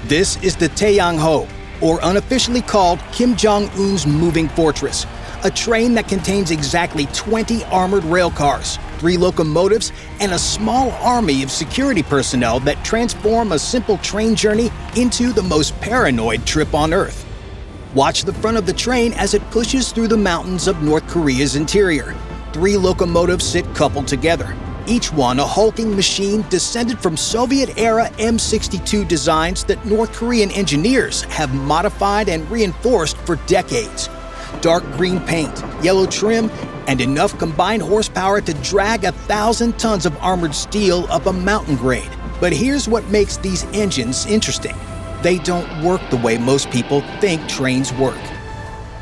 This is the Taeyangho, or unofficially called Kim Jong Un's moving fortress, a train that contains exactly 20 armored rail cars, 3 locomotives, and a small army of security personnel that transform a simple train journey into the most paranoid trip on Earth. Watch the front of the train as it pushes through the mountains of North Korea's interior. 3 locomotives sit coupled together, each one a hulking machine descended from Soviet-era M62 designs that North Korean engineers have modified and reinforced for decades. Dark green paint, yellow trim, and enough combined horsepower to drag 1,000 tons of armored steel up a mountain grade. But here's what makes these engines interesting. They don't work the way most people think trains work.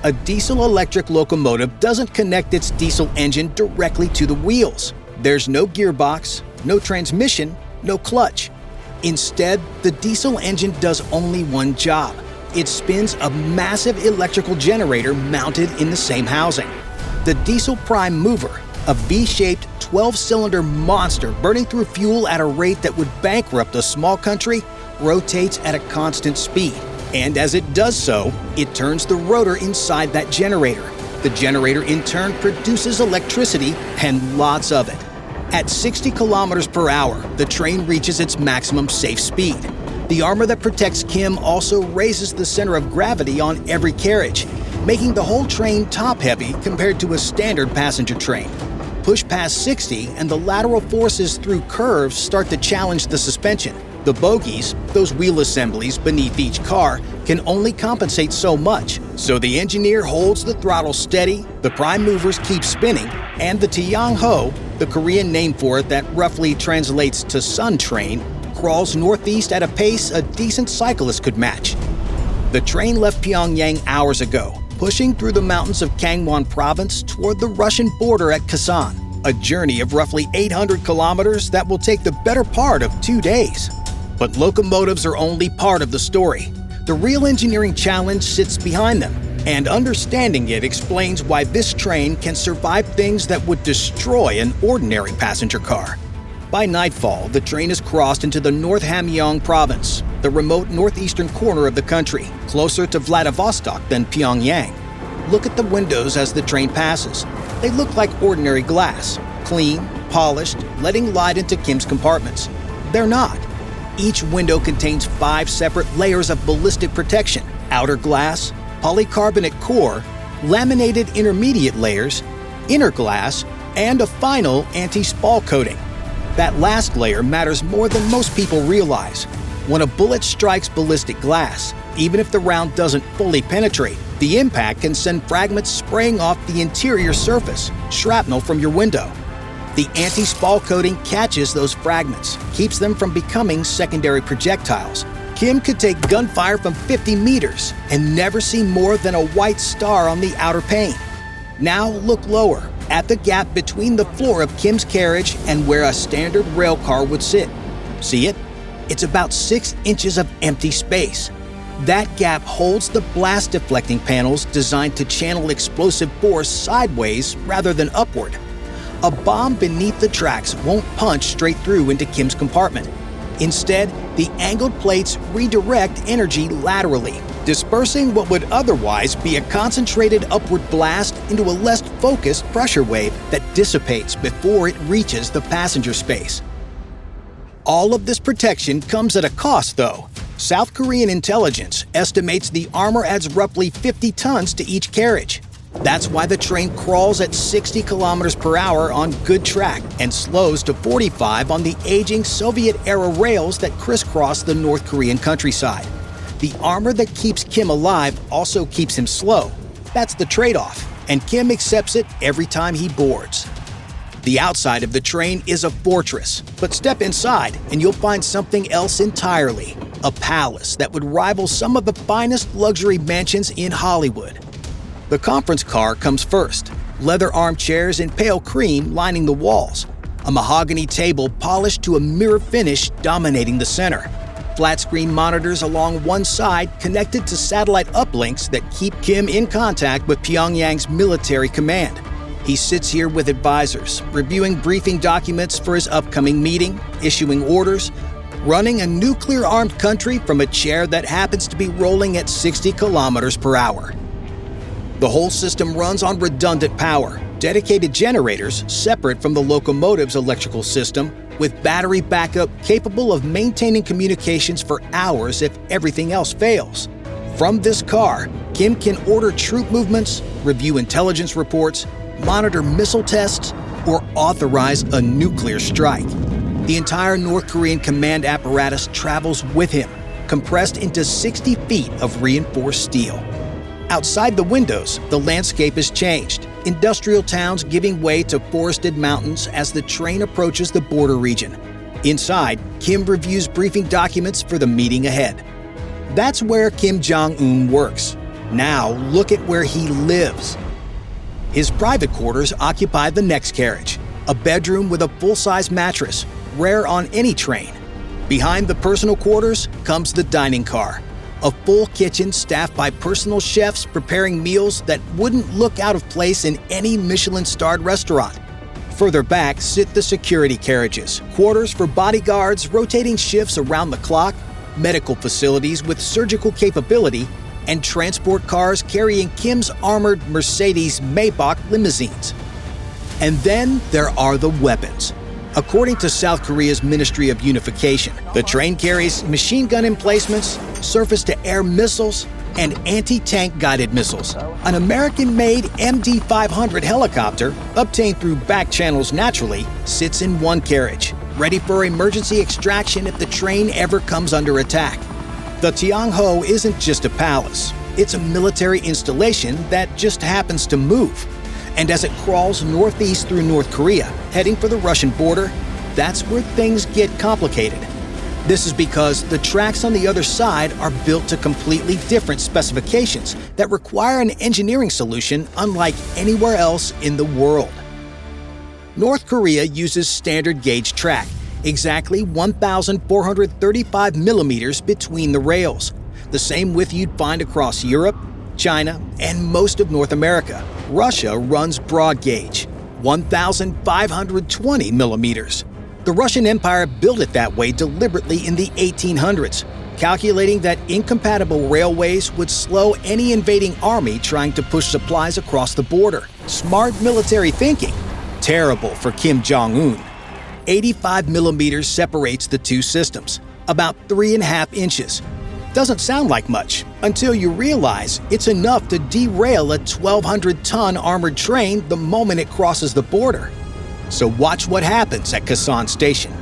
A diesel-electric locomotive doesn't connect its diesel engine directly to the wheels. There's no gearbox, no transmission, no clutch. Instead, the diesel engine does only one job. It spins a massive electrical generator mounted in the same housing. The diesel prime mover, a V-shaped 12-cylinder monster burning through fuel at a rate that would bankrupt a small country, rotates at a constant speed. And as it does so, it turns the rotor inside that generator. The generator in turn produces electricity, and lots of it. At 60 kilometers per hour, the train reaches its maximum safe speed. The armor that protects Kim also raises the center of gravity on every carriage, making the whole train top-heavy compared to a standard passenger train. Push past 60 and the lateral forces through curves start to challenge the suspension. The bogies, those wheel assemblies beneath each car, can only compensate so much, so the engineer holds the throttle steady, the prime movers keep spinning, and the Taeyangho, the Korean name for it that roughly translates to sun train, crawls northeast at a pace a decent cyclist could match. The train left Pyongyang hours ago, pushing through the mountains of Gangwon province toward the Russian border at Kazan, a journey of roughly 800 kilometers that will take the better part of 2 days. But locomotives are only part of the story. The real engineering challenge sits behind them, and understanding it explains why this train can survive things that would destroy an ordinary passenger car. By nightfall, the train has crossed into the North Hamgyong province, the remote northeastern corner of the country, closer to Vladivostok than Pyongyang. Look at the windows as the train passes. They look like ordinary glass, clean, polished, letting light into Kim's compartments. They're not. Each window contains 5 separate layers of ballistic protection: outer glass, polycarbonate core, laminated intermediate layers, inner glass, and a final anti-spall coating. That last layer matters more than most people realize. When a bullet strikes ballistic glass, even if the round doesn't fully penetrate, the impact can send fragments spraying off the interior surface, shrapnel from your window. The anti-spall coating catches those fragments, keeps them from becoming secondary projectiles. Kim could take gunfire from 50 meters and never see more than a white star on the outer pane. Now look lower, at the gap between the floor of Kim's carriage and where a standard rail car would sit. See it? It's about 6 inches of empty space. That gap holds the blast-deflecting panels designed to channel explosive force sideways rather than upward. A bomb beneath the tracks won't punch straight through into Kim's compartment. Instead, the angled plates redirect energy laterally, dispersing what would otherwise be a concentrated upward blast into a less focused pressure wave that dissipates before it reaches the passenger space. All of this protection comes at a cost, though. South Korean intelligence estimates the armor adds roughly 50 tons to each carriage. That's why the train crawls at 60 kilometers per hour on good track and slows to 45 on the aging Soviet-era rails that crisscross the North Korean countryside. The armor that keeps Kim alive also keeps him slow. That's the trade-off, and Kim accepts it every time he boards. The outside of the train is a fortress, but step inside and you'll find something else entirely: a palace that would rival some of the finest luxury mansions in Hollywood. The conference car comes first, leather armchairs in pale cream lining the walls, a mahogany table polished to a mirror finish dominating the center, flat-screen monitors along one side connected to satellite uplinks that keep Kim in contact with Pyongyang's military command. He sits here with advisors, reviewing briefing documents for his upcoming meeting, issuing orders, running a nuclear-armed country from a chair that happens to be rolling at 60 kilometers per hour. The whole system runs on redundant power, dedicated generators separate from the locomotive's electrical system, with battery backup capable of maintaining communications for hours if everything else fails. From this car, Kim can order troop movements, review intelligence reports, monitor missile tests, or authorize a nuclear strike. The entire North Korean command apparatus travels with him, compressed into 60 feet of reinforced steel. Outside the windows, the landscape has changed, industrial towns giving way to forested mountains as the train approaches the border region. Inside, Kim reviews briefing documents for the meeting ahead. That's where Kim Jong Un works. Now, look at where he lives. His private quarters occupy the next carriage, a bedroom with a full-size mattress, rare on any train. Behind the personal quarters comes the dining car, a full kitchen staffed by personal chefs preparing meals that wouldn't look out of place in any Michelin-starred restaurant. Further back sit the security carriages, quarters for bodyguards rotating shifts around the clock, medical facilities with surgical capability, and transport cars carrying Kim's armored Mercedes Maybach limousines. And then there are the weapons. According to South Korea's Ministry of Unification, the train carries machine gun emplacements, surface-to-air missiles, and anti-tank guided missiles. An American-made MD-500 helicopter, obtained through back channels naturally, sits in one carriage, ready for emergency extraction if the train ever comes under attack. The Taeyangho isn't just a palace, it's a military installation that just happens to move. And as it crawls northeast through North Korea, heading for the Russian border, that's where things get complicated. This is because the tracks on the other side are built to completely different specifications that require an engineering solution unlike anywhere else in the world. North Korea uses standard gauge track, exactly 1,435 millimeters between the rails, the same width you'd find across Europe, China, and most of North America. Russia runs broad gauge, 1,520 millimeters. The Russian Empire built it that way deliberately in the 1800s, calculating that incompatible railways would slow any invading army trying to push supplies across the border. Smart military thinking. Terrible for Kim Jong Un. 85 millimeters separates the two systems, about 3.5 inches. Doesn't sound like much until you realize it's enough to derail a 1,200-ton armored train the moment it crosses the border. So watch what happens at Kasan Station.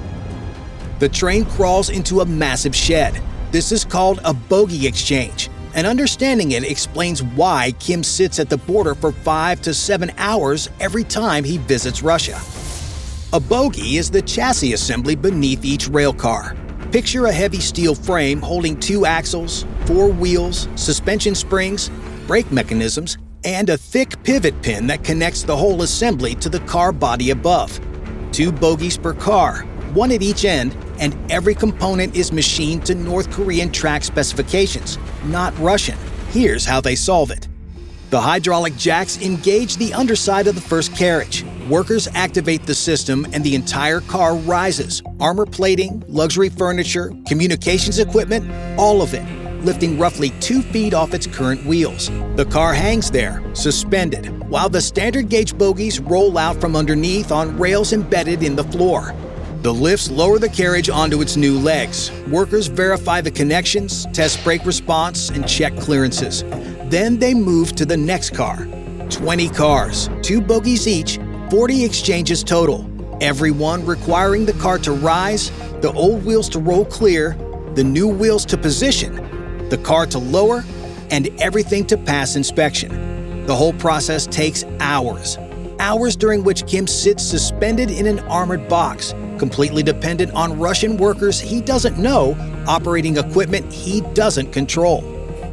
The train crawls into a massive shed. This is called a bogie exchange, and understanding it explains why Kim sits at the border for 5 to 7 hours every time he visits Russia. A bogie is the chassis assembly beneath each rail car. Picture a heavy steel frame holding 2 axles, 4 wheels, suspension springs, brake mechanisms, and a thick pivot pin that connects the whole assembly to the car body above. 2 bogies per car, 1 at each end, and every component is machined to North Korean track specifications, not Russian. Here's how they solve it. The hydraulic jacks engage the underside of the first carriage. Workers activate the system and the entire car rises. Armor plating, luxury furniture, communications equipment, all of it, lifting roughly 2 feet off its current wheels. The car hangs there, suspended, while the standard gauge bogies roll out from underneath on rails embedded in the floor. The lifts lower the carriage onto its new legs. Workers verify the connections, test brake response, and check clearances. Then they move to the next car. 20 cars, 2 bogies each, 40 exchanges total, every one requiring the car to rise, the old wheels to roll clear, the new wheels to position, the car to lower, and everything to pass inspection. The whole process takes hours. Hours during which Kim sits suspended in an armored box, completely dependent on Russian workers he doesn't know, operating equipment he doesn't control.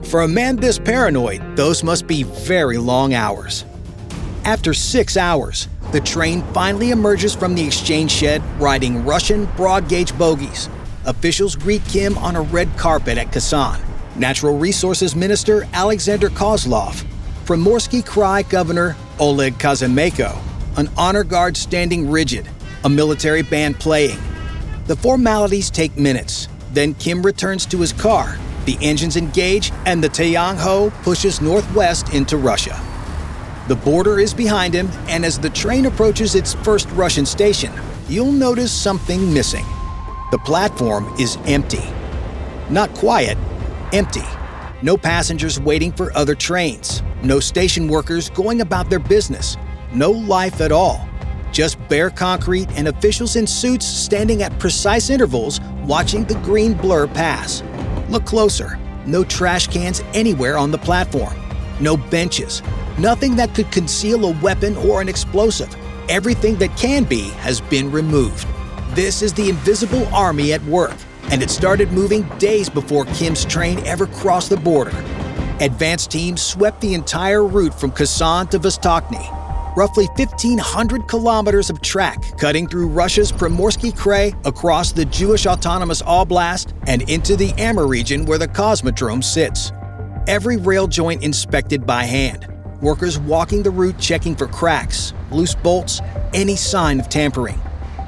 For a man this paranoid, those must be very long hours. After 6 hours, the train finally emerges from the exchange shed riding Russian broad-gauge bogies. Officials greet Kim on a red carpet at Kasan. Natural Resources Minister Alexander Kozlov, Primorsky Krai Governor Oleg Kazymyko, an honor guard standing rigid, a military band playing. The formalities take minutes. Then Kim returns to his car, the engines engage, and the Taeyangho pushes northwest into Russia. The border is behind him, and as the train approaches its first Russian station, you'll notice something missing. The platform is empty. Not quiet, empty. No passengers waiting for other trains. No station workers going about their business. No life at all. Just bare concrete and officials in suits standing at precise intervals watching the green blur pass. Look closer. No trash cans anywhere on the platform. No benches. Nothing that could conceal a weapon or an explosive. Everything that can be has been removed. This is the invisible army at work, and it started moving days before Kim's train ever crossed the border. Advanced teams swept the entire route from Kazan to Vostochny. Roughly 1,500 kilometers of track cutting through Russia's Primorsky Krai, across the Jewish Autonomous Oblast, and into the Amur region where the Cosmodrome sits. Every rail joint inspected by hand. Workers walking the route checking for cracks, loose bolts, any sign of tampering.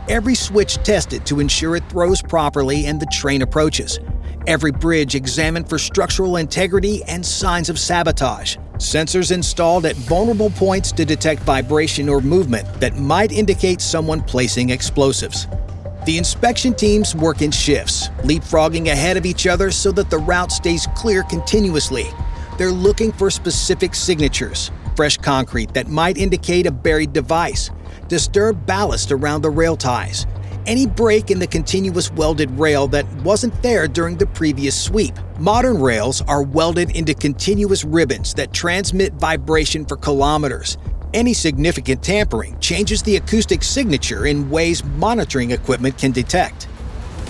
Every switch tested to ensure it throws properly and the train approaches. Every bridge examined for structural integrity and signs of sabotage. Sensors installed at vulnerable points to detect vibration or movement that might indicate someone placing explosives. The inspection teams work in shifts, leapfrogging ahead of each other so that the route stays clear continuously. They're looking for specific signatures, fresh concrete that might indicate a buried device, disturbed ballast around the rail ties, any break in the continuous welded rail that wasn't there during the previous sweep. Modern rails are welded into continuous ribbons that transmit vibration for kilometers. Any significant tampering changes the acoustic signature in ways monitoring equipment can detect.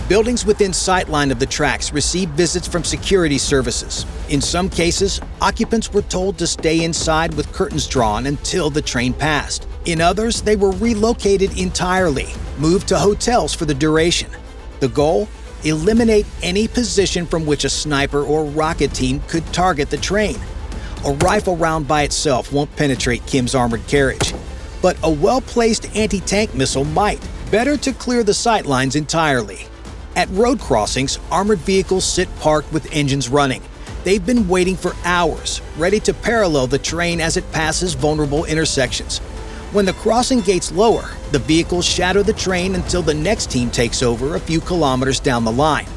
Buildings within sightline of the tracks receive visits from security services. In some cases, occupants were told to stay inside with curtains drawn until the train passed. In others, they were relocated entirely, moved to hotels for the duration. The goal? Eliminate any position from which a sniper or rocket team could target the train. A rifle round by itself won't penetrate Kim's armored carriage, but a well-placed anti-tank missile might. Better to clear the sightlines entirely. At road crossings, armored vehicles sit parked with engines running. They've been waiting for hours, ready to parallel the train as it passes vulnerable intersections. When the crossing gates lower, the vehicles shadow the train until the next team takes over a few kilometers down the line.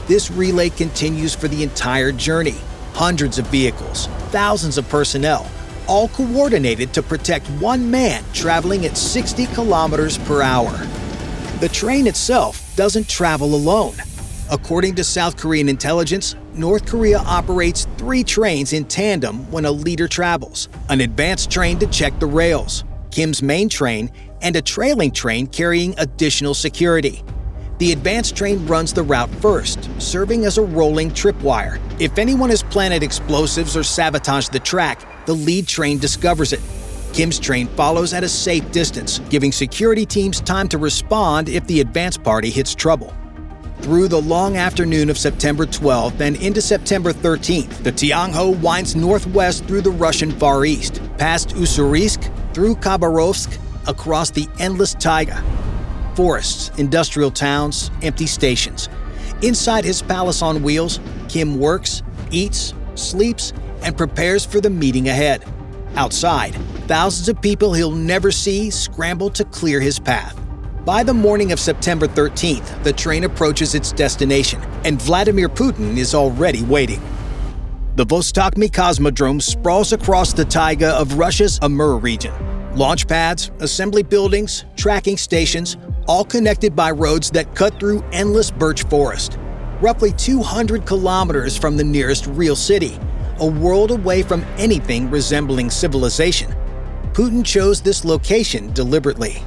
This relay continues for the entire journey. Hundreds of vehicles, thousands of personnel, all coordinated to protect one man traveling at 60 kilometers per hour. The train itself doesn't travel alone. According to South Korean intelligence, North Korea operates 3 trains in tandem when a leader travels: an advanced train to check the rails, Kim's main train, and a trailing train carrying additional security. The advanced train runs the route first, serving as a rolling tripwire. If anyone has planted explosives or sabotaged the track, the lead train discovers it. Kim's train follows at a safe distance, giving security teams time to respond if the advance party hits trouble. Through the long afternoon of September 12th and into September 13th, the Taeyangho winds northwest through the Russian Far East, past Ussurisk, through Khabarovsk, across the endless taiga. Forests, industrial towns, empty stations. Inside his palace on wheels, Kim works, eats, sleeps, and prepares for the meeting ahead. Outside, thousands of people he'll never see scramble to clear his path. By the morning of September 13th, the train approaches its destination, and Vladimir Putin is already waiting. The Vostochny Cosmodrome sprawls across the taiga of Russia's Amur region. Launch pads, assembly buildings, tracking stations, all connected by roads that cut through endless birch forest. Roughly 200 kilometers from the nearest real city, a world away from anything resembling civilization. Putin chose this location deliberately.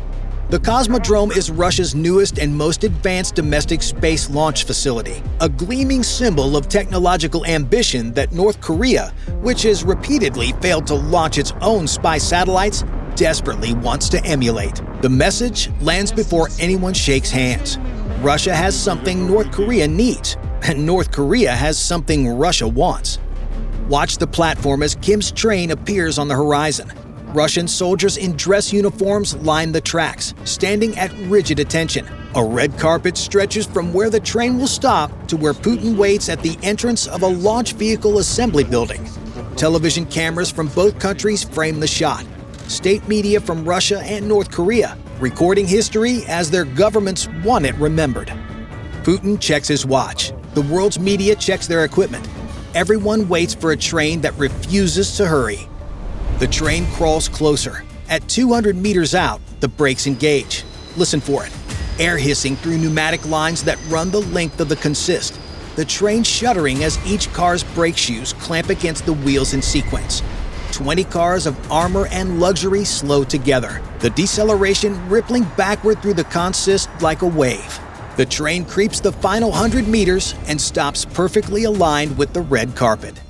The Cosmodrome is Russia's newest and most advanced domestic space launch facility, a gleaming symbol of technological ambition that North Korea, which has repeatedly failed to launch its own spy satellites, desperately wants to emulate. The message lands before anyone shakes hands. Russia has something North Korea needs, and North Korea has something Russia wants. Watch the platform as Kim's train appears on the horizon. Russian soldiers in dress uniforms line the tracks, standing at rigid attention. A red carpet stretches from where the train will stop to where Putin waits at the entrance of a launch vehicle assembly building. Television cameras from both countries frame the shot. State media from Russia and North Korea recording history as their governments want it remembered. Putin checks his watch. The world's media checks their equipment. Everyone waits for a train that refuses to hurry. The train crawls closer. At 200 meters out, the brakes engage. Listen for it. Air hissing through pneumatic lines that run the length of the consist. The train shuddering as each car's brake shoes clamp against the wheels in sequence. 20 cars of armor and luxury slow together, the deceleration rippling backward through the consist like a wave. The train creeps the final 100 meters and stops perfectly aligned with the red carpet.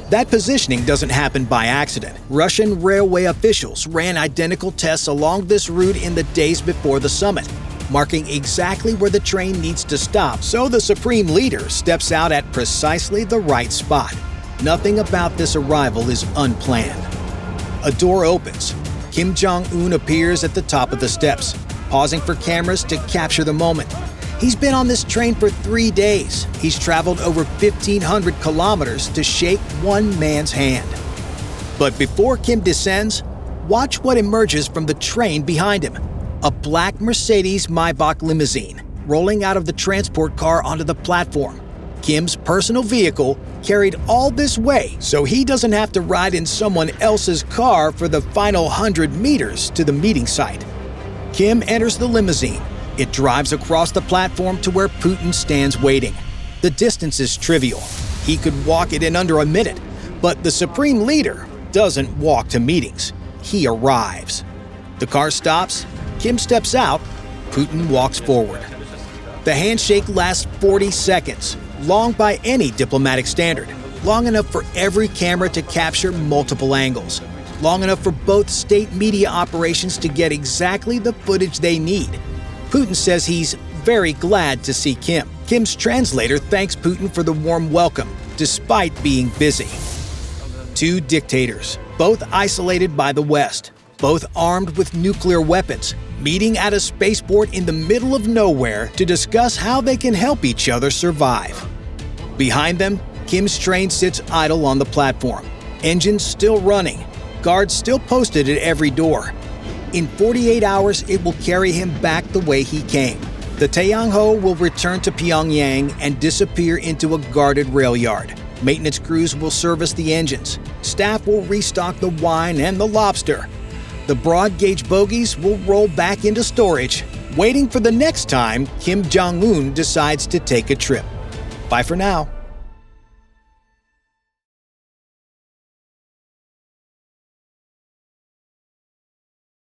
That positioning doesn't happen by accident. Russian railway officials ran identical tests along this route in the days before the summit, marking exactly where the train needs to stop, so the supreme leader steps out at precisely the right spot. Nothing about this arrival is unplanned. A door opens. Kim Jong Un appears at the top of the steps, pausing for cameras to capture the moment. He's been on this train for 3 days. He's traveled over 1,500 kilometers to shake one man's hand. But before Kim descends, watch what emerges from the train behind him. A black Mercedes Maybach limousine rolling out of the transport car onto the platform. Kim's personal vehicle carried all this way so he doesn't have to ride in someone else's car for the final 100 meters to the meeting site. Kim enters the limousine. It drives across the platform to where Putin stands waiting. The distance is trivial. He could walk it in under a minute, but the supreme leader doesn't walk to meetings. He arrives. The car stops. Kim steps out. Putin walks forward. The handshake lasts 40 seconds, long by any diplomatic standard, long enough for every camera to capture multiple angles, long enough for both state media operations to get exactly the footage they need. Putin says he's very glad to see Kim. Kim's translator thanks Putin for the warm welcome, despite being busy. Two dictators, both isolated by the West, both armed with nuclear weapons, meeting at a spaceport in the middle of nowhere to discuss how they can help each other survive. Behind them, Kim's train sits idle on the platform. Engines still running, guards still posted at every door. In 48 hours, it will carry him back the way he came. The Taeyangho will return to Pyongyang and disappear into a guarded rail yard. Maintenance crews will service the engines. Staff will restock the wine and the lobster. The broad-gauge bogies will roll back into storage, waiting for the next time Kim Jong Un decides to take a trip. Bye for now.